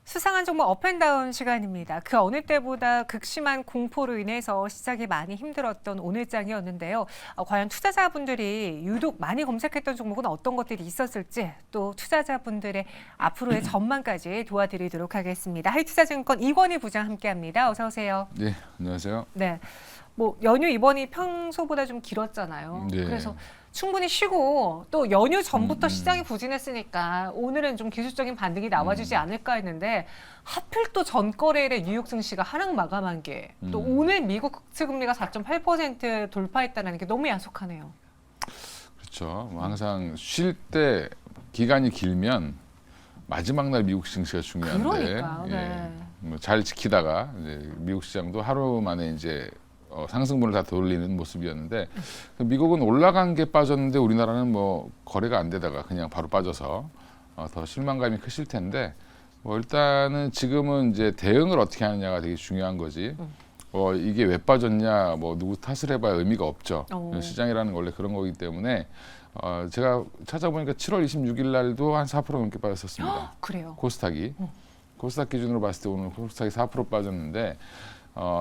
수상한 종목 업앤다운 시간입니다. 그 어느 때보다 극심한 공포로 인해서 시작이 많이 힘들었던 오늘장이었는데요. 과연 투자자분들이 유독 많이 검색했던 종목은 어떤 것들이 있었을지 또 투자자분들의 앞으로의 전망까지 도와드리도록 하겠습니다. 하이투자증권 이권희 부장 함께합니다. 어서 오세요. 네, 안녕하세요. 네, 연휴 이번이 평소보다 좀 길었잖아요. 네. 그래서 충분히 쉬고 또 연휴 전부터 시장이 부진했으니까 오늘은 좀 기술적인 반등이 나와주지 않을까 했는데 하필 또 전거래일에 뉴욕 증시가 하락 마감한 게 또 오늘 미국 국채금리가 4.8% 돌파했다는 게 너무 야속하네요. 그렇죠. 항상 쉴 때 기간이 길면 마지막 날 미국 증시가 중요한데 그러니까요. 네. 잘 지키다가 이제 미국 시장도 하루 만에 이제 상승분을 다 돌리는 모습이었는데 미국은 올라간 게 빠졌는데 우리나라는 뭐 거래가 안 되다가 그냥 바로 빠져서 더 실망감이 크실 텐데 일단은 지금은 이제 대응을 어떻게 하느냐가 되게 중요한 거지. 이게 왜 빠졌냐, 누구 탓을 해봐야 의미가 없죠. 시장이라는 원래 그런 거기 때문에 제가 찾아보니까 7월 26일 날도 한 4% 넘게 빠졌었습니다. 그래요. 코스닥이. 코스닥 기준으로 봤을 때 오늘 코스닥이 4% 빠졌는데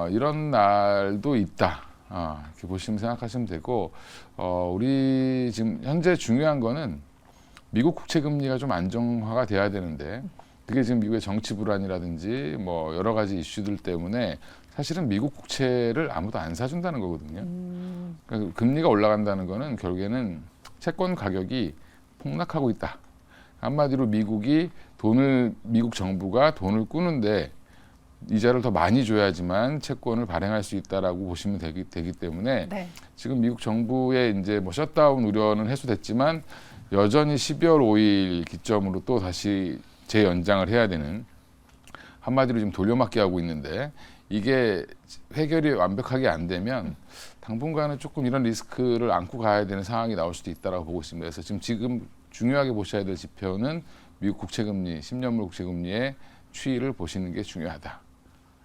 이런 날도 있다. 이렇게 보시면 생각하시면 되고 우리 지금 현재 중요한 거는 미국 국채 금리가 좀 안정화가 돼야 되는데 그게 지금 미국의 정치 불안이라든지 여러 가지 이슈들 때문에 사실은 미국 국채를 아무도 안 사준다는 거거든요. 그러니까 금리가 올라간다는 거는 결국에는 채권 가격이 폭락하고 있다. 한마디로 미국 정부가 돈을 꾸는데 이자를 더 많이 줘야지만 채권을 발행할 수 있다라고 보시면 되기 때문에 네. 지금 미국 정부의 이제 셧다운 우려는 해소됐지만 여전히 12월 5일 기점으로 또 다시 재연장을 해야 되는 한마디로 지금 돌려막기 하고 있는데 이게 해결이 완벽하게 안 되면 당분간은 조금 이런 리스크를 안고 가야 되는 상황이 나올 수도 있다라고 보고 있습니다. 그래서 지금 중요하게 보셔야 될 지표는 미국 국채금리, 10년물 국채금리의 추이를 보시는 게 중요하다.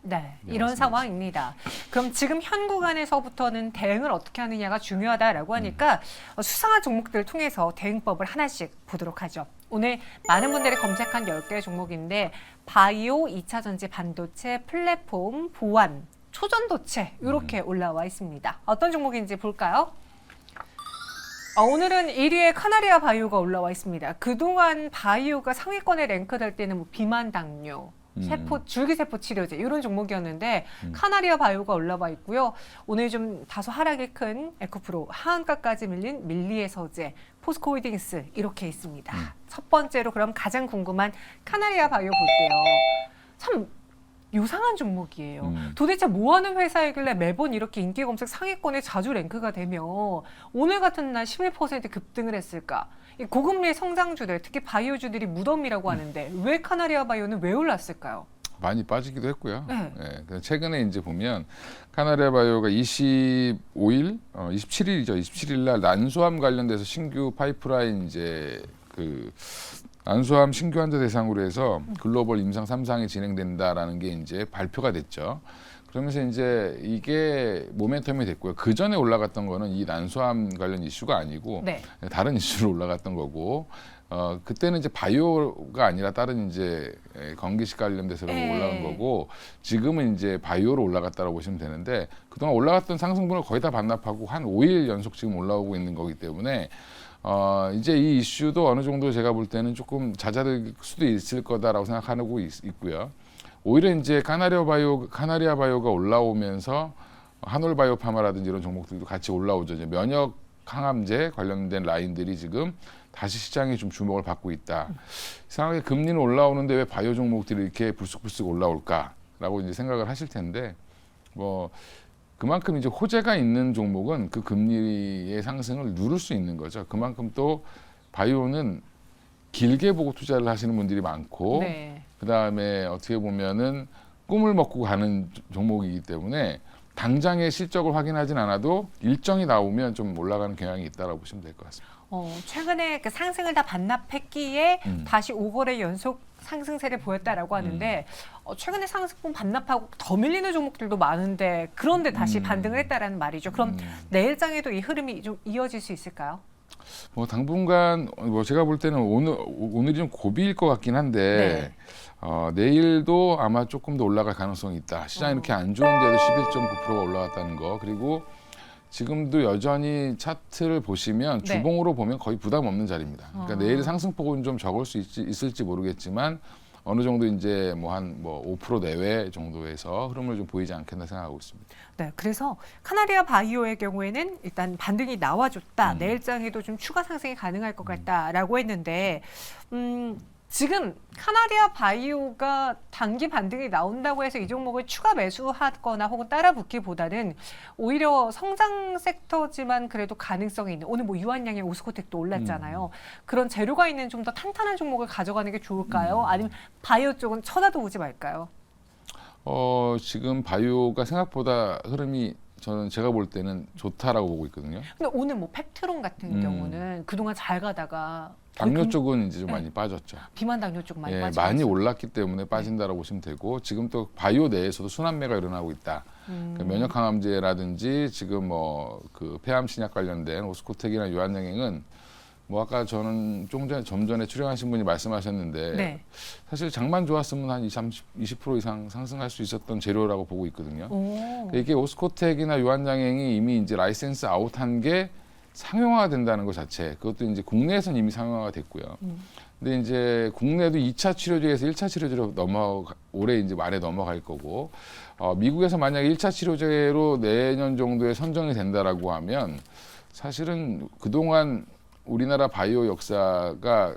네, 이런 상황입니다. 그럼 지금 현 구간에서부터는 대응을 어떻게 하느냐가 중요하다라고 하니까 수상한 종목들을 통해서 대응법을 하나씩 보도록 하죠. 오늘 많은 분들이 검색한 10개의 종목인데 바이오, 2차 전지 반도체, 플랫폼, 보안, 초전도체 이렇게 올라와 있습니다. 어떤 종목인지 볼까요? 오늘은 1위에 카나리아 바이오가 올라와 있습니다. 그동안 바이오가 상위권에 랭크될 때는 비만 당뇨, 줄기세포 치료제 이런 종목이었는데 카나리아 바이오가 올라와 있고요. 오늘 좀 다소 하락이 큰 에코프로, 하한가까지 밀린 밀리에서제, 포스코홀딩스 이렇게 있습니다. 첫 번째로 그럼 가장 궁금한 카나리아 바이오 볼게요. 참 요상한 종목이에요. 도대체 뭐 하는 회사이길래 매번 이렇게 인기 검색 상위권에 자주 랭크가 되며 오늘 같은 날 11% 급등을 했을까? 이 고금리의 성장주들, 특히 바이오주들이 무덤이라고 하는데 왜 카나리아 바이오는 왜 올랐을까요? 많이 빠지기도 했고요. 네. 최근에 이제 보면 카나리아 바이오가 27일이죠. 27일 날 난소암 관련돼서 신규 파이프라인 난소암 신규 환자 대상으로 해서 글로벌 임상 3상이 진행된다라는 게 이제 발표가 됐죠. 그러면서 이제 이게 모멘텀이 됐고요. 그 전에 올라갔던 거는 이 난소암 관련 이슈가 아니고 네. 다른 이슈로 올라갔던 거고, 그때는 이제 바이오가 아니라 다른 이제 건기식 관련돼서 올라간 거고, 지금은 이제 바이오로 올라갔다고 보시면 되는데 그동안 올라갔던 상승분을 거의 다 반납하고 한 5일 연속 지금 올라오고 있는 거기 때문에. 이제 이 이슈도 어느 정도 제가 볼 때는 조금 잦아들 수도 있을 거다라고 생각하고 있고요. 오히려 이제 카나리아 바이오가 올라오면서 한올바이오파마라든지 이런 종목들도 같이 올라오죠. 이제 면역 항암제 관련된 라인들이 지금 다시 시장에 좀 주목을 받고 있다. 이상하게 금리는 올라오는데 왜 바이오 종목들이 이렇게 불쑥불쑥 올라올까라고 이제 생각을 하실 텐데 그만큼 이제 호재가 있는 종목은 그 금리의 상승을 누를 수 있는 거죠. 그만큼 또 바이오는 길게 보고 투자를 하시는 분들이 많고, 네. 그 다음에 어떻게 보면은 꿈을 먹고 가는 종목이기 때문에 당장의 실적을 확인하진 않아도 일정이 나오면 좀 올라가는 경향이 있다고 보시면 될 것 같습니다. 최근에 그 상승을 다 반납했기에 다시 5거래 연속 상승세를 보였다라고 하는데 최근에 상승분 반납하고 더 밀리는 종목들도 많은데 그런데 다시 반등을 했다라는 말이죠. 그럼 내일장에도 이 흐름이 좀 이어질 수 있을까요? 당분간 제가 볼 때는 오늘이 좀 고비일 것 같긴 한데 내일도 아마 조금 더 올라갈 가능성이 있다. 시장이 이렇게 안 좋은데도 11.9%가 올라갔다는 거. 그리고 지금도 여전히 차트를 보시면 네. 주봉으로 보면 거의 부담 없는 자리입니다. 그러니까 내일 상승폭은 좀 적을 수 있을지 모르겠지만 어느 정도 이제 뭐 한 5% 내외 정도에서 흐름을 좀 보이지 않겠나 생각하고 있습니다. 네, 그래서 카나리아 바이오의 경우에는 일단 반등이 나와줬다. 내일장에도 좀 추가 상승이 가능할 것 같다라고 했는데 지금 카나리아 바이오가 단기 반등이 나온다고 해서 이 종목을 추가 매수하거나 혹은 따라 붙기보다는 오히려 성장 섹터지만 그래도 가능성이 있는 오늘 뭐 유한양의 오스코텍도 올랐잖아요. 그런 재료가 있는 좀 더 탄탄한 종목을 가져가는 게 좋을까요? 아니면 바이오 쪽은 쳐다도 보지 말까요? 지금 바이오가 생각보다 흐름이 저는 제가 볼 때는 좋다라고 보고 있거든요. 근데 오늘 뭐 펩트론 같은 경우는 그동안 잘 가다가 당뇨 쪽은 이제 좀 많이 빠졌죠. 비만 당뇨 쪽 많이 예, 빠지고 많이 있어요. 올랐기 때문에 빠진다라고 보시면 되고 지금 또 바이오 내에서도 순환매가 일어나고 있다. 그러니까 면역 항암제라든지 지금 뭐 그 폐암 신약 관련된 오스코텍이나 유한양행은 뭐 아까 저는 좀 전에 출연하신 분이 말씀하셨는데 네. 사실 장만 좋았으면 한 20% 이상 상승할 수 있었던 재료라고 보고 있거든요. 오. 이게 오스코텍이나 유한양행이 이미 이제 라이센스 아웃한 게 상용화된다는 것 자체, 그것도 이제 국내에서는 이미 상용화가 됐고요. 근데 이제 국내도 2차 치료제에서 1차 치료제로 올해 이제 말에 넘어갈 거고, 미국에서 만약에 1차 치료제로 내년 정도에 선정이 된다라고 하면 사실은 그동안 우리나라 바이오 역사가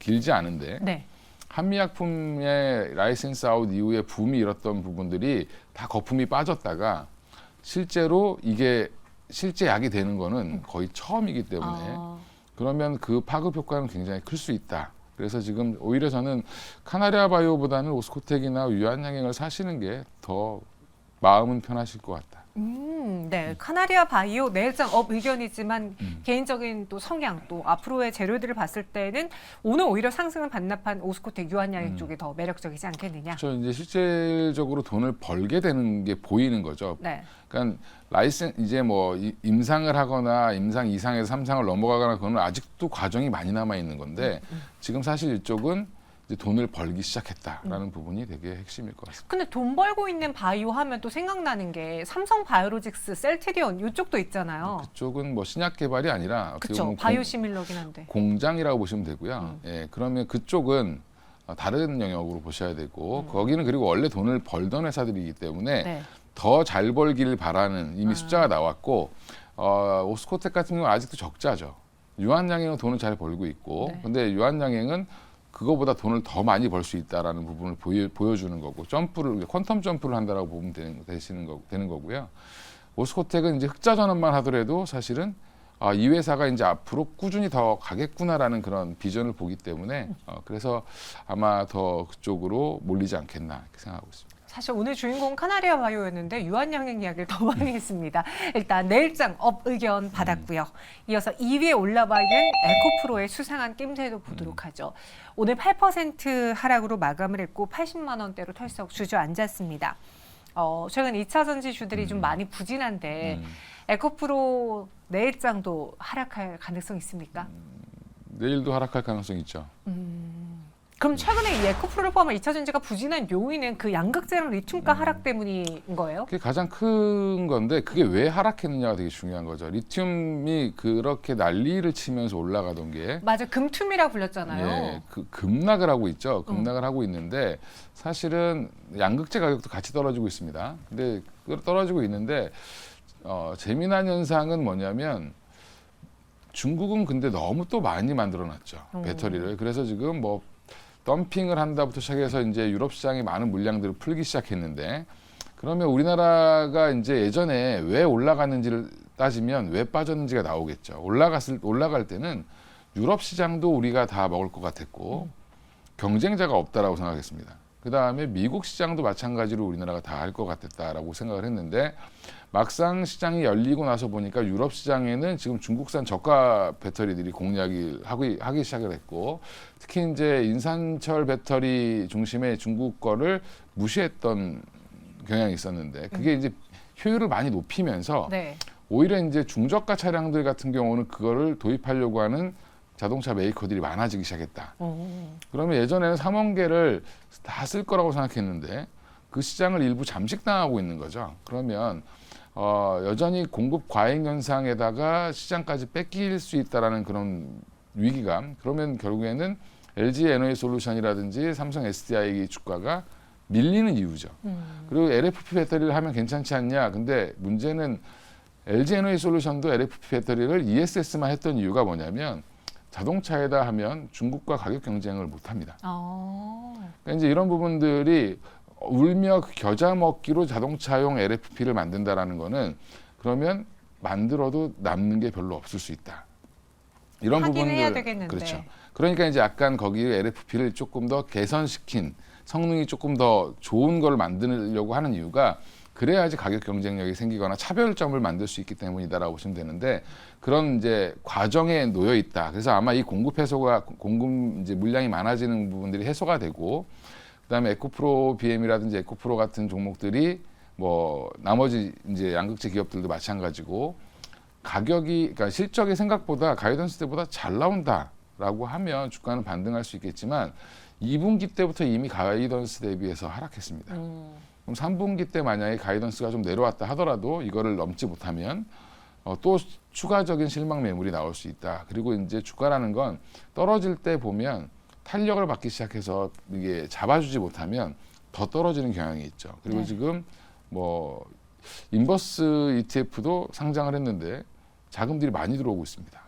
길지 않은데 네. 한미약품의 라이센스 아웃 이후에 붐이 일었던 부분들이 다 거품이 빠졌다가 실제로 이게 실제 약이 되는 거는 거의 처음이기 때문에 그러면 그 파급 효과는 굉장히 클 수 있다. 그래서 지금 오히려 저는 카나리아 바이오보다는 오스코텍이나 유한양행을 사시는 게 더 마음은 편하실 것 같다. 네. 카나리아 바이오 내일장 업 의견이지만 개인적인 또 성향 또 앞으로의 재료들을 봤을 때는 오늘 오히려 상승을 반납한 오스코텍 유한양행 쪽이 더 매력적이지 않겠느냐. 그렇죠. 이제 실질적으로 돈을 벌게 되는 게 보이는 거죠. 네. 그러니까 이제 뭐 임상을 하거나 임상 2상에서 3상을 넘어가거나 그거는 아직도 과정이 많이 남아 있는 건데 지금 사실 이쪽은 이제 돈을 벌기 시작했다라는 부분이 되게 핵심일 것 같습니다. 근데 돈 벌고 있는 바이오 하면 또 생각나는 게 삼성 바이오로직스, 셀트리온 이쪽도 있잖아요. 그쪽은 뭐 신약 개발이 아니라 어떻게 그렇죠. 보면 바이오 시밀러긴 한데. 공장이라고 보시면 되고요. 예, 그러면 그쪽은 다른 영역으로 보셔야 되고 거기는 그리고 원래 돈을 벌던 회사들이기 때문에 네. 더 잘 벌기를 바라는 이미 숫자가 나왔고 오스코텍 같은 경우는 아직도 적자죠. 유한양행은 돈을 잘 벌고 있고 네. 근데 유한양행은 그거보다 돈을 더 많이 벌 수 있다라는 부분을 보여주는 거고 퀀텀 점프를 한다라고 보면 되는 거고요. 오스코텍은 이제 흑자 전환만 하더라도 사실은 이 회사가 이제 앞으로 꾸준히 더 가겠구나라는 그런 비전을 보기 때문에 그래서 아마 더 그쪽으로 몰리지 않겠나 이렇게 생각하고 있습니다. 사실 오늘 주인공 카나리아 바이오였는데 유한양행 이야기를 더 많이 했습니다. 일단 내일장 업 의견 받았고요. 이어서 2위에 올라와 있는 에코프로의 수상한 낌새도 보도록 하죠. 오늘 8% 하락으로 마감을 했고 80만 원대로 털썩 주저앉았습니다. 최근 2차 전지주들이 좀 많이 부진한데 에코프로 내일장도 하락할 가능성 있습니까? 내일도 하락할 가능성이 있죠. 그럼 최근에 이 에코프로를 포함한 2차 전지가 부진한 요인은 그 양극재랑 리튬가 하락 때문인 거예요? 그게 가장 큰 건데 그게 왜 하락했느냐가 되게 중요한 거죠. 리튬이 그렇게 난리를 치면서 올라가던 게 맞아, 금툼이라 불렸잖아요. 예, 그 급락을 하고 있죠. 급락을 하고 있는데 사실은 양극재 가격도 같이 떨어지고 있습니다. 근데 떨어지고 있는데 재미난 현상은 뭐냐면 중국은 근데 너무 또 많이 만들어놨죠. 배터리를. 그래서 지금 뭐 덤핑을 한다부터 시작해서 이제 유럽 시장에 많은 물량들을 풀기 시작했는데 그러면 우리나라가 이제 예전에 왜 올라갔는지를 따지면 왜 빠졌는지가 나오겠죠. 올라갈 때는 유럽 시장도 우리가 다 먹을 것 같았고 경쟁자가 없다라고 생각했습니다. 그 다음에 미국 시장도 마찬가지로 우리나라가 다 할 것 같았다라고 생각을 했는데 막상 시장이 열리고 나서 보니까 유럽 시장에는 지금 중국산 저가 배터리들이 공략을 하기 시작을 했고 특히 이제 인산철 배터리 중심의 중국 거를 무시했던 경향이 있었는데 그게 이제 효율을 많이 높이면서 네. 오히려 이제 중저가 차량들 같은 경우는 그거를 도입하려고 하는 자동차 메이커들이 많아지기 시작했다. 오. 그러면 예전에는 3원 개를 다 쓸 거라고 생각했는데 그 시장을 일부 잠식당하고 있는 거죠. 그러면 여전히 공급 과잉 현상에다가 시장까지 뺏길 수 있다라는 그런 위기감. 그러면 결국에는 LG 에너지솔루션이라든지 삼성 SDI 주가가 밀리는 이유죠. 그리고 LFP 배터리를 하면 괜찮지 않냐. 근데 문제는 LG 에너지솔루션도 LFP 배터리를 ESS만 했던 이유가 뭐냐면 자동차에다 하면 중국과 가격 경쟁을 못 합니다. 그러니까 이제 이런 부분들이 울며 겨자 먹기로 자동차용 LFP를 만든다라는 거는 그러면 만들어도 남는 게 별로 없을 수 있다. 이런 하긴 부분들 해야 되겠는데. 그렇죠. 그러니까 이제 약간 거기 LFP를 조금 더 개선시킨 성능이 조금 더 좋은 걸 만들려고 하는 이유가 그래야지 가격 경쟁력이 생기거나 차별점을 만들 수 있기 때문이다라고 보시면 되는데 그런 이제 과정에 놓여 있다. 그래서 아마 이 공급 이제 물량이 많아지는 부분들이 해소가 되고 그다음에 에코프로 BM이라든지 에코프로 같은 종목들이 뭐 나머지 이제 양극재 기업들도 마찬가지고 가격이 그러니까 실적이 생각보다 가이던스 때보다 잘 나온다라고 하면 주가는 반등할 수 있겠지만 2분기 때부터 이미 가이던스 대비해서 하락했습니다. 그럼 3분기 때 만약에 가이던스가 좀 내려왔다 하더라도 이거를 넘지 못하면 또 추가적인 실망 매물이 나올 수 있다. 그리고 이제 주가라는 건 떨어질 때 보면 탄력을 받기 시작해서 이게 잡아주지 못하면 더 떨어지는 경향이 있죠. 그리고 지금 뭐 인버스 ETF도 상장을 했는데 자금들이 많이 들어오고 있습니다.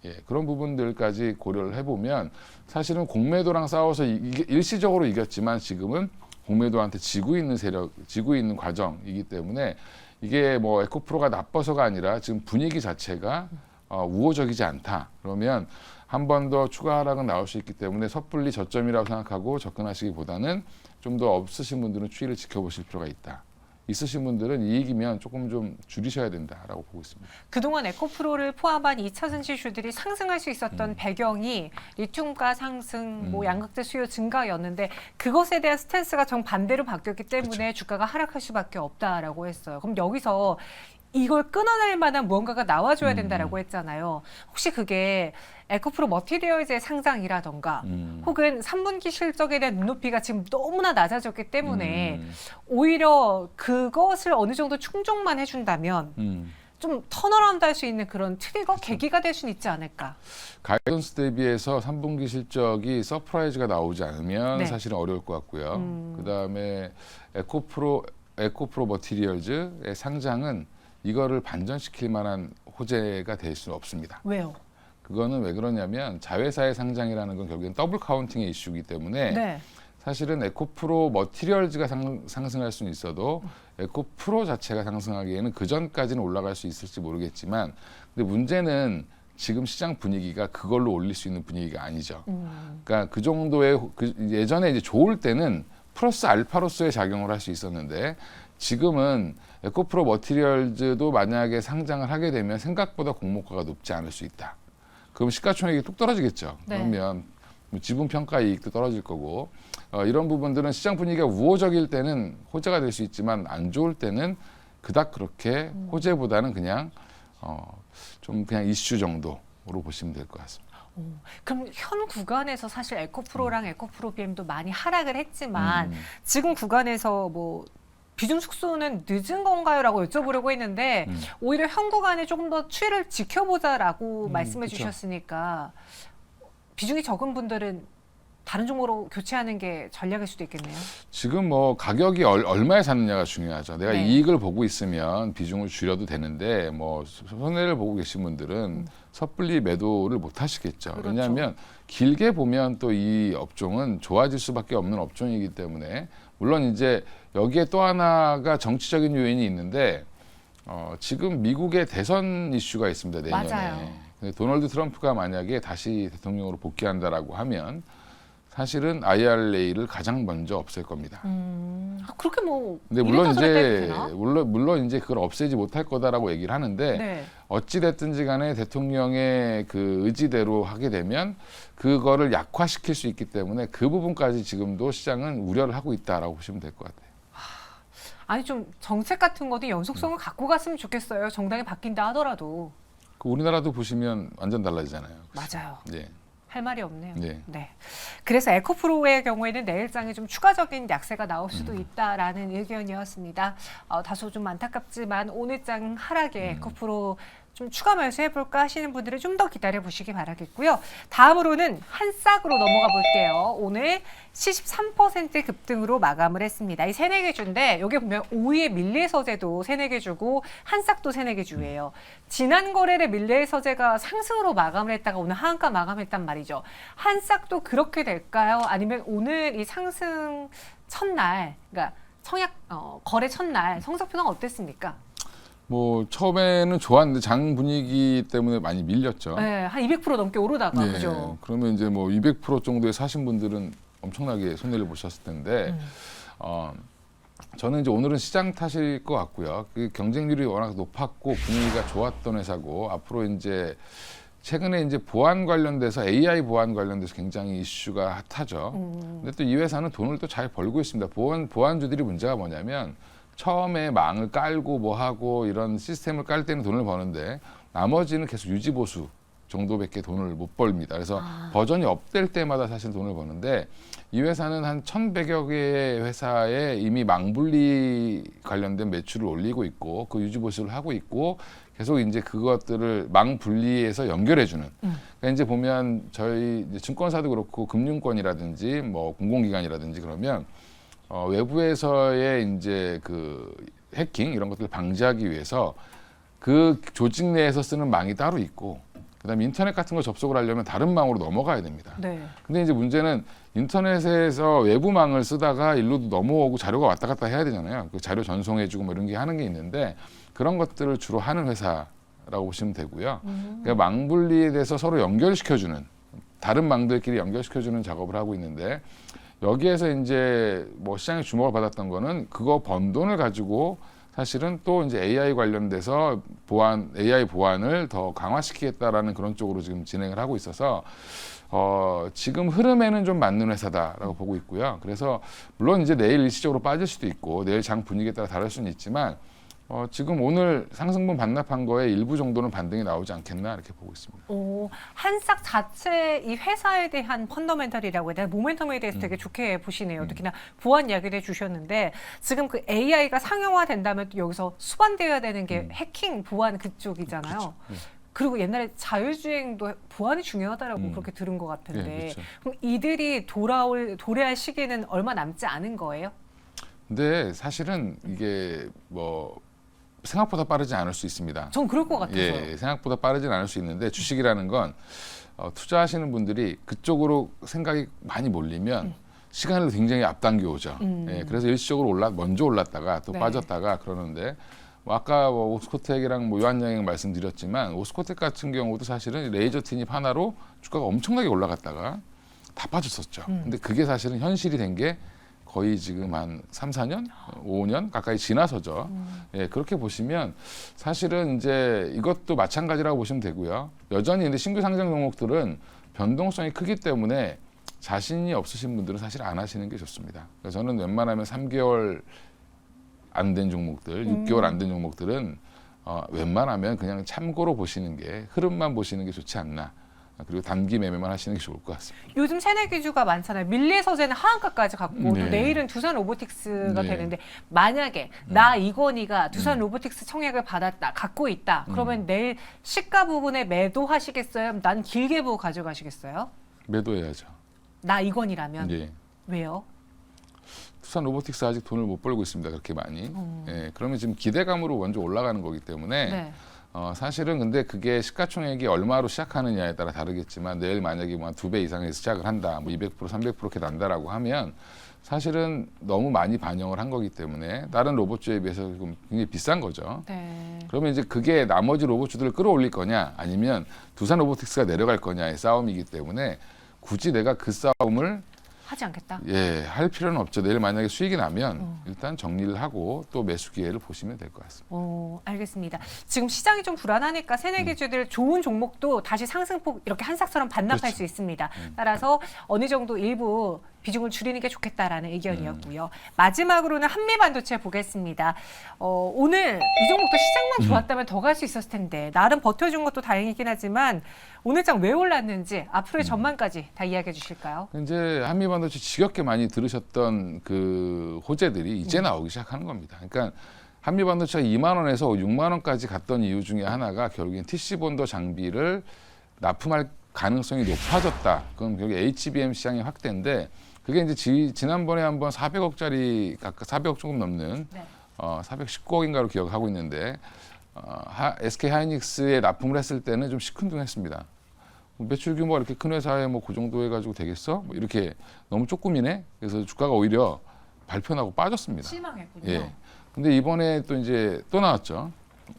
예, 그런 부분들까지 고려를 해보면 사실은 공매도랑 싸워서 일시적으로 이겼지만 지금은 공매도한테 지고 있는 과정이기 때문에 이게 뭐 에코프로가 나빠서가 아니라 지금 분위기 자체가 우호적이지 않다. 그러면 한 번 더 추가 하락은 나올 수 있기 때문에 섣불리 저점이라고 생각하고 접근하시기보다는 좀 더 없으신 분들은 추이를 지켜보실 필요가 있다. 있으신 분들은 이익이면 조금 좀 줄이셔야 된다라고 보고 있습니다. 그동안 에코프로를 포함한 2차 전지주들이 상승할 수 있었던 배경이 리튬가 상승, 뭐 양극재 수요 증가였는데 그것에 대한 스탠스가 정반대로 바뀌었기 때문에 그렇죠. 주가가 하락할 수밖에 없다라고 했어요. 그럼 여기서 이걸 끊어낼 만한 무언가가 나와줘야 된다라고 했잖아요. 혹시 그게 에코프로 머티리얼즈의 상장이라던가 혹은 3분기 실적에 대한 눈높이가 지금 너무나 낮아졌기 때문에 오히려 그것을 어느 정도 충족만 해준다면 좀 턴어라운드 할 수 있는 그런 트리거, 계기가 될 수는 있지 않을까. 가이던스 대비해서 3분기 실적이 서프라이즈가 나오지 않으면 네. 사실은 어려울 것 같고요. 그다음에 에코프로 머티리얼즈의 상장은 이거를 반전시킬 만한 호재가 될 수는 없습니다. 왜요? 그거는 왜 그러냐면 자회사의 상장이라는 건 결국엔 더블 카운팅의 이슈이기 때문에 네. 사실은 에코프로 머티리얼즈가 상승할 수는 있어도 에코프로 자체가 상승하기에는 그 전까지는 올라갈 수 있을지 모르겠지만 근데 문제는 지금 시장 분위기가 그걸로 올릴 수 있는 분위기가 아니죠. 그러니까 그 정도의 예전에 이제 좋을 때는 플러스 알파로서의 작용을 할 수 있었는데 지금은 에코프로 머티리얼즈도 만약에 상장을 하게 되면 생각보다 공모가가 높지 않을 수 있다. 그럼 시가총액이 뚝 떨어지겠죠. 네. 그러면 지분 평가 이익도 떨어질 거고 이런 부분들은 시장 분위기가 우호적일 때는 호재가 될 수 있지만 안 좋을 때는 그닥 그렇게 호재보다는 그냥 좀 그냥 이슈 정도로 보시면 될 것 같습니다. 그럼 현 구간에서 사실 에코프로랑 에코프로 BM도 많이 하락을 했지만 지금 구간에서 뭐 비중 축소는 늦은 건가요?라고 여쭤보려고 했는데 오히려 현 구간에 조금 더 추이를 지켜보자라고 말씀해 그쵸. 주셨으니까 비중이 적은 분들은 다른 종목으로 교체하는 게 전략일 수도 있겠네요. 지금 뭐 가격이 얼마에 사느냐가 중요하죠. 내가 네. 이익을 보고 있으면 비중을 줄여도 되는데 뭐 손해를 보고 계신 분들은 섣불리 매도를 못 하시겠죠. 그렇죠. 왜냐하면 길게 보면 또 이 업종은 좋아질 수밖에 없는 업종이기 때문에 물론 이제 여기에 또 하나가 정치적인 요인이 있는데 지금 미국의 대선 이슈가 있습니다. 내년에. 맞아요. 근데 도널드 트럼프가 만약에 다시 대통령으로 복귀한다라고 하면 사실은 IRA를 가장 먼저 없앨 겁니다. 그렇게 뭐 근데 물론 이래저래 이제 되나? 물론 이제 그걸 없애지 못할 거다라고 얘기를 하는데 네. 어찌 됐든지 간에 대통령의 그 의지대로 하게 되면 그거를 약화시킬 수 있기 때문에 그 부분까지 지금도 시장은 우려를 하고 있다라고 보시면 될 것 같아요. 아니 좀 정책 같은 거는 연속성을 갖고 갔으면 좋겠어요. 정당이 바뀐다 하더라도. 그 우리나라도 보시면 완전 달라지잖아요. 맞아요. 네. 할 말이 없네요. 네. 네. 그래서 에코프로의 경우에는 내일장에 좀 추가적인 약세가 나올 수도 있다라는 의견이었습니다. 다소 좀 안타깝지만 오늘장 하락에 에코프로 좀 추가 매수해볼까 하시는 분들은 좀 더 기다려보시기 바라겠고요. 다음으로는 한싹으로 넘어가 볼게요. 오늘 73% 급등으로 마감을 했습니다. 이 새내기 주인데 여기 보면 5위의 밀리서재도 새내기 주고 한싹도 새내기 주예요. 지난 거래일에 밀리서재가 상승으로 마감을 했다가 오늘 하한가 마감했단 말이죠. 한싹도 그렇게 될까요? 아니면 오늘 이 상승 첫날, 그러니까 거래 첫날 성적표는 어땠습니까? 뭐 처음에는 좋았는데 장 분위기 때문에 많이 밀렸죠. 네, 한 200% 넘게 오르다가 네, 그죠? 그러면 이제 뭐 200% 정도에 사신 분들은 엄청나게 손해를 보셨을 텐데 저는 이제 오늘은 시장 탓일 것 같고요. 그 경쟁률이 워낙 높았고 분위기가 좋았던 회사고 앞으로 이제 최근에 이제 보안 관련돼서 AI 보안 관련돼서 굉장히 이슈가 핫하죠. 근데 또 이 회사는 돈을 또 잘 벌고 있습니다. 보안주들이 문제가 뭐냐면 처음에 망을 깔고 뭐 하고 이런 시스템을 깔 때는 돈을 버는데 나머지는 계속 유지 보수 정도밖에 돈을 못 벌입니다. 그래서 버전이 업될 때마다 사실 돈을 버는데 이 회사는 한 1,100여 개의 회사에 이미 망분리 관련된 매출을 올리고 있고 그 유지 보수를 하고 있고 계속 이제 그것들을 망분리해서 연결해주는. 그러니까 이제 보면 저희 이제 증권사도 그렇고 금융권이라든지 뭐 공공기관이라든지 그러면 외부에서의 이제 그 해킹 이런 것들을 방지하기 위해서 그 조직 내에서 쓰는 망이 따로 있고 그다음에 인터넷 같은 걸 접속을 하려면 다른 망으로 넘어가야 됩니다. 네. 근데 이제 문제는 인터넷에서 외부망을 쓰다가 일로도 넘어오고 자료가 왔다 갔다 해야 되잖아요. 그 자료 전송해주고 뭐 이런 게 하는 게 있는데 그런 것들을 주로 하는 회사라고 보시면 되고요. 그러니까 망 분리에 대해서 서로 연결시켜주는 다른 망들끼리 연결시켜주는 작업을 하고 있는데 여기에서 이제 뭐 시장에 주목을 받았던 거는 그거 번 돈을 가지고 사실은 또 이제 AI 관련돼서 AI 보안을 더 강화시키겠다라는 그런 쪽으로 지금 진행을 하고 있어서 지금 흐름에는 좀 맞는 회사다라고 보고 있고요. 그래서 물론 이제 내일 일시적으로 빠질 수도 있고 내일 장 분위기에 따라 다를 수는 있지만 지금 오늘 상승분 반납한 거에 일부 정도는 반등이 나오지 않겠나 이렇게 보고 있습니다. 한싹 자체 이 회사에 대한 펀더멘털이라고 해야 되나 모멘텀에 대해서 되게 좋게 보시네요. 특히나 보안 이야기를 해주셨는데 지금 그 AI가 상용화된다면 또 여기서 수반되어야 되는 게 해킹 보안 그쪽이잖아요. 그렇죠. 그리고 옛날에 자율주행도 보안이 중요하다라고 그렇게 들은 것 같은데 네, 그렇죠. 그럼 이들이 도래할 시기는 얼마 남지 않은 거예요? 근데 사실은 이게 뭐 생각보다 빠르지 않을 수 있습니다. 전 그럴 것 같아서요. 예, 생각보다 빠르진 않을 수 있는데 주식이라는 건 투자하시는 분들이 그쪽으로 생각이 많이 몰리면 시간을 굉장히 앞당겨 오죠. 예, 그래서 일시적으로 먼저 올랐다가 또 네. 빠졌다가 그러는데 뭐 아까 뭐 오스코텍이랑 뭐 유한양행 말씀드렸지만 오스코텍 같은 경우도 사실은 레이저 티닙 하나로 주가가 엄청나게 올라갔다가 다 빠졌었죠. 근데 그게 사실은 현실이 된 게 거의 지금 한 3, 4년, 5년 가까이 지나서죠. 예, 그렇게 보시면 사실은 이제 이것도 마찬가지라고 보시면 되고요. 여전히 근데 신규 상장 종목들은 변동성이 크기 때문에 자신이 없으신 분들은 사실 안 하시는 게 좋습니다. 그래서 저는 웬만하면 3개월 안 된 종목들, 6개월 안 된 종목들은 웬만하면 그냥 참고로 보시는 게 흐름만 보시는 게 좋지 않나. 그리고 단기 매매만 하시는 게 좋을 것 같습니다. 요즘 새내기주가 많잖아요. 밀리서재는 하한가까지 갔고 또 네. 내일은 두산 로보틱스가 네. 되는데 만약에 나 이건희가 두산 로보틱스 청약을 받았다, 갖고 있다. 그러면 내일 시가 부분에 매도하시겠어요? 난 길게 보고 가져가시겠어요? 매도해야죠. 나 이건희라면 예. 왜요? 투산 로보틱스 아직 돈을 못 벌고 있습니다. 그렇게 많이. 예, 그러면 지금 기대감으로 먼저 올라가는 거기 때문에 네. 사실은 근데 그게 시가총액이 얼마로 시작하느냐에 따라 다르겠지만 내일 만약에 뭐 한 2배 이상에서 시작을 한다, 뭐 200%, 300% 이렇게 난다라고 하면 사실은 너무 많이 반영을 한 거기 때문에 다른 로봇주에 비해서 지금 굉장히 비싼 거죠. 네. 그러면 이제 그게 나머지 로봇주들을 끌어올릴 거냐 아니면 두산 로보틱스가 내려갈 거냐의 싸움이기 때문에 굳이 내가 그 싸움을 하지 않겠다. 할 필요는 없죠. 내일 만약에 수익이 나면 일단 정리를 하고 또 매수 기회를 보시면 될 것 같습니다. 알겠습니다. 지금 시장이 좀 불안하니까 새내기주들 좋은 종목도 다시 상승폭 이렇게 한삭처럼 반납할 그렇죠. 수 있습니다. 따라서 어느 정도 일부 비중을 줄이는 게 좋겠다라는 의견이었고요. 마지막으로는 한미반도체 보겠습니다. 오늘 이 종목도 시장만 좋았다면 더 갈 수 있었을 텐데 나름 버텨준 것도 다행이긴 하지만 오늘 장 왜 올랐는지 앞으로의 전망까지 다 이야기해 주실까요? 이제 한미반도체 지겹게 많이 들으셨던 그 호재들이 이제 나오기 시작하는 겁니다. 그러니까 한미반도체가 2만 원에서 6만 원까지 갔던 이유 중에 하나가 결국엔 TC본도 장비를 납품할 가능성이 높아졌다. 그럼 결국 HBM 시장의 확대인데 그게 이제 지난번에 한번 400억짜리 각각 400억 조금 넘는 419억인가로 기억하고 있는데 SK 하이닉스에 납품을 했을 때는 좀 시큰둥했습니다. 매출 규모가 이렇게 큰 회사에 뭐 그 정도 해가지고 되겠어? 뭐 이렇게 너무 조금이네. 그래서 주가가 오히려 발표나고 빠졌습니다. 실망했군요. 예. 근데 이번에 또 이제 또 나왔죠.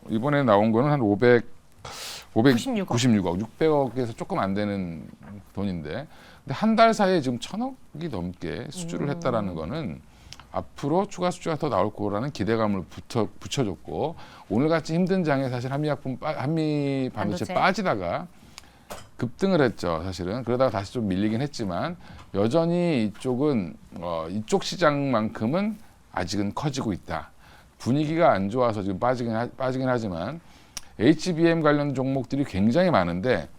이번에 나온 거는 한 596억, 600억에서 조금 안 되는 돈인데, 근데 한 달 사이에 지금 1,000억이 넘게 수주를 했다라는 거는 앞으로 추가 수주가 더 나올 거라는 기대감을 붙여줬고, 오늘같이 힘든 장에 사실 한미 반도체 빠지다가 급등을 했죠, 사실은. 그러다가 다시 좀 밀리긴 했지만 여전히 이쪽은 이쪽 시장만큼은 아직은 커지고 있다. 분위기가 안 좋아서 지금 빠지긴 하지만 HBM 관련 종목들이 굉장히 많은데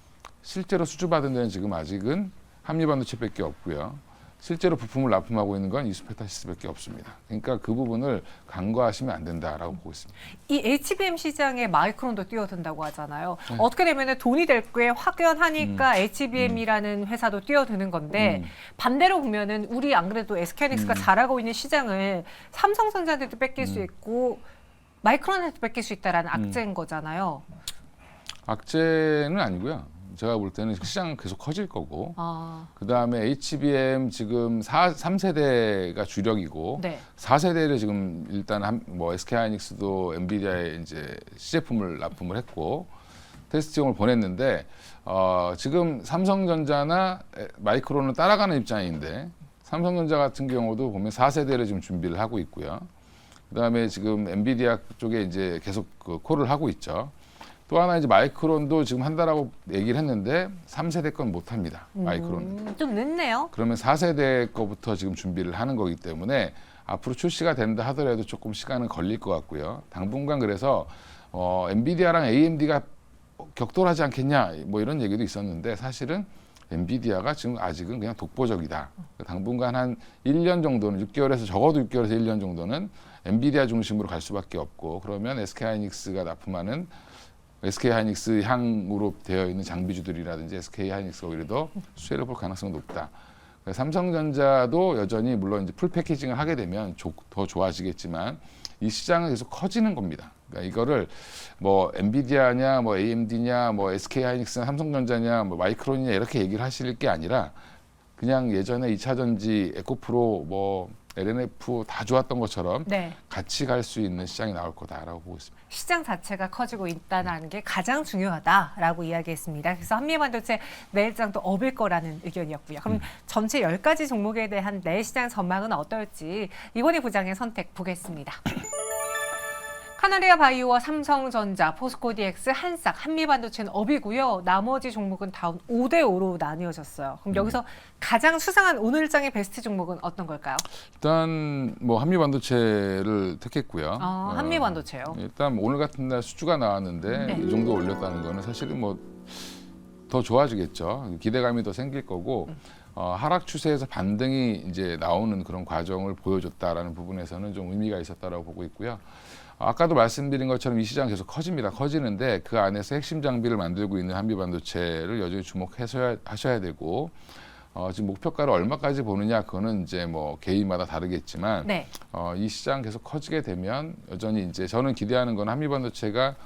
실제로 수주받은 데는 지금 아직은 한미반도체밖에 없고요. 실제로 부품을 납품하고 있는 건 이수페타시스밖에 없습니다. 그러니까 그 부분을 간과하시면 안 된다라고 보고 있습니다. 이 HBM 시장에 마이크론도 뛰어든다고 하잖아요. 어떻게 되면 돈이 될 게 확연하니까 HBM이라는 회사도 뛰어드는 건데 반대로 보면은 우리 안 그래도 SK하이닉스가 잘하고 있는 시장을 삼성전자한테도 뺏길 수 있고 마이크론한테도 뺏길 수 있다라는 악재인 거잖아요. 악재는 아니고요. 제가 볼 때는 시장은 계속 커질 거고, 그다음에 HBM 지금 3세대가 주력이고, 네. 4세대를 지금 일단 뭐 SK하이닉스도 엔비디아에 이제 시제품을 납품을 했고 테스트용을 보냈는데 지금 삼성전자나 마이크론은 따라가는 입장인데 삼성전자 같은 경우도 보면 4세대를 지금 준비를 하고 있고요. 그다음에 지금 엔비디아 쪽에 이제 계속 그 콜을 하고 있죠. 또 하나 이제 마이크론도 지금 한다라고 얘기를 했는데 3세대 건 못 합니다. 마이크론은. 좀 늦네요. 그러면 4세대 거부터 지금 준비를 하는 거기 때문에 앞으로 출시가 된다 하더라도 조금 시간은 걸릴 것 같고요. 당분간 그래서 엔비디아랑 AMD가 격돌하지 않겠냐 뭐 이런 얘기도 있었는데 사실은 엔비디아가 지금 아직은 그냥 독보적이다. 당분간 한 1년 정도는 6개월에서 적어도 6개월에서 1년 정도는 엔비디아 중심으로 갈 수밖에 없고 그러면 SK하이닉스가 납품하는 SK하이닉스 향으로 되어 있는 장비주들이라든지 SK하이닉스가 오히려 더 수혜를 볼 가능성이 높다. 삼성전자도 여전히 물론 이제 풀 패키징을 하게 되면 더 좋아지겠지만 이 시장은 계속 커지는 겁니다. 그러니까 이거를 뭐 엔비디아냐, 뭐 AMD냐, 뭐 SK하이닉스냐, 삼성전자냐, 뭐 마이크론이냐 이렇게 얘기를 하실 게 아니라 그냥 예전에 2차전지, 에코프로, 뭐 LNF 다 좋았던 것처럼 네. 같이 갈 수 있는 시장이 나올 거다라고 보고 있습니다. 시장 자체가 커지고 있다는 게 가장 중요하다라고 이야기했습니다. 그래서 한미반도체 내일장도 업일 거라는 의견이었고요. 그럼 전체 10가지 종목에 대한 내일 시장 전망은 어떨지 이건희 부장의 선택 보겠습니다. 카나리아 바이오와 삼성전자, 포스코DX, 한싹, 한미반도체는 업이고요. 나머지 종목은 다운 5대5로 나뉘어졌어요. 그럼 여기서 가장 수상한 오늘장의 베스트 종목은 어떤 걸까요? 일단 뭐 한미반도체를 택했고요. 한미반도체요. 일단 오늘 같은 날 수주가 나왔는데 네. 이 정도 올렸다는 거는 사실은 뭐 더 좋아지겠죠. 기대감이 더 생길 거고 하락 추세에서 반등이 이제 나오는 그런 과정을 보여줬다라는 부분에서는 좀 의미가 있었다라고 보고 있고요. 아까도 말씀드린 것처럼 이 시장 계속 커집니다. 커지는데 그 안에서 핵심 장비를 만들고 있는 한미반도체를 여전히 주목하셔야 되고 지금 목표가를 얼마까지 보느냐 그거는 이제 뭐 개인마다 다르겠지만 네. 이 시장 계속 커지게 되면 여전히 이제 저는 기대하는 건 한미반도체가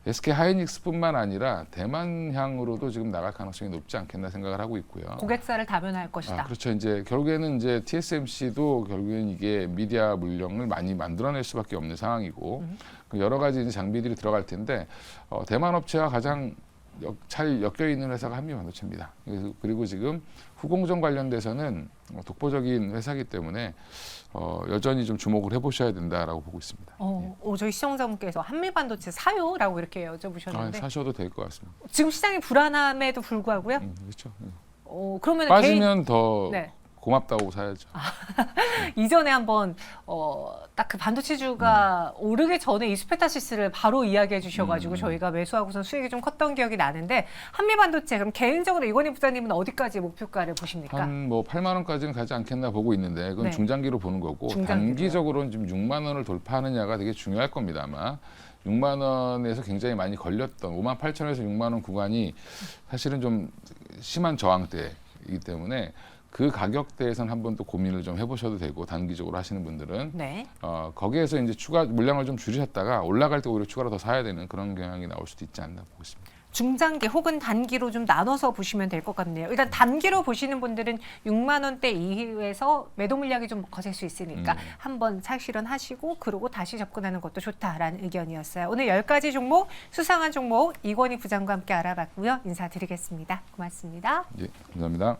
SK 하이닉스뿐만 아니라 대만향으로도 지금 나갈 가능성이 높지 않겠나 생각을 하고 있고요. 고객사를 다변할 것이다. 그렇죠. 이제 결국에는 이제 TSMC도 결국엔 이게 미디어 물량을 많이 만들어낼 수밖에 없는 상황이고 여러 가지 이제 장비들이 들어갈 텐데 대만 업체와 가장 잘 엮여 있는 회사가 한미반도체입니다. 그리고 지금 후공정 관련돼서는 독보적인 회사이기 때문에 여전히 좀 주목을 해보셔야 된다라고 보고 있습니다. 저희 시청자분께서 한미반도체 사요라고 이렇게 여쭤보셨는데 사셔도 될 것 같습니다. 지금 시장이 불안함에도 불구하고요. 그렇죠. 그러면 빠지면 더 네. 고맙다고 사야죠. 이전에 한번 딱 그 반도체주가 오르기 전에 이스페타시스를 바로 이야기해 주셔가지고 저희가 매수하고선 수익이 좀 컸던 기억이 나는데 한미 반도체 그럼 개인적으로 이건희 부장님은 어디까지 목표가를 보십니까? 한 뭐 8만 원까지는 가지 않겠나 보고 있는데 그건 네. 중장기로 보는 거고 중장기로요. 단기적으로는 지금 6만 원을 돌파하느냐가 되게 중요할 겁니다. 아마 6만 원에서 굉장히 많이 걸렸던 5만 8천에서 6만 원 구간이 사실은 좀 심한 저항대이기 때문에 그 가격대에선 한번 또 고민을 좀 해보셔도 되고 단기적으로 하시는 분들은 네. 거기에서 이제 추가 물량을 좀 줄이셨다가 올라갈 때 오히려 추가로 더 사야 되는 그런 경향이 나올 수도 있지 않나 보고 있습니다. 중장기 혹은 단기로 좀 나눠서 보시면 될 것 같네요. 일단 단기로 보시는 분들은 6만 원대 이후에서 매도 물량이 좀 거셀 수 있으니까 한번 살실현하시고 그러고 다시 접근하는 것도 좋다라는 의견이었어요. 오늘 10가지 종목, 수상한 종목 이건희 부장과 함께 알아봤고요. 인사드리겠습니다. 고맙습니다. 예, 감사합니다.